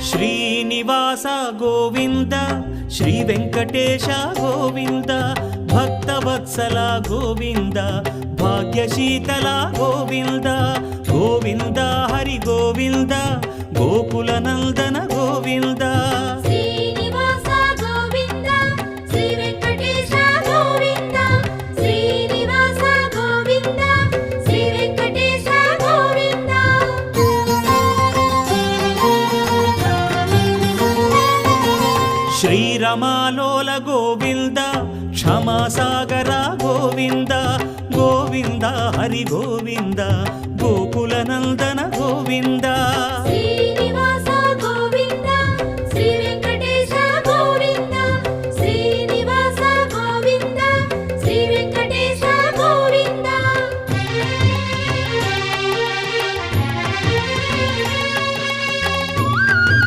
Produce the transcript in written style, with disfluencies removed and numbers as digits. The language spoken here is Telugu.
శ్రీనివాస గోవింద శ్రీ వెంకటేశ గోవింద భక్తవత్సల గోవింద భాగ్యశీతల గోవింద గోవింద హరి గోవింద గోకుల నందన గోవింద శ్రీరమాలోల గోవింద క్షమాసాగర గోవింద గోవింద హరి గోవింద గోకుల నందన గోవింద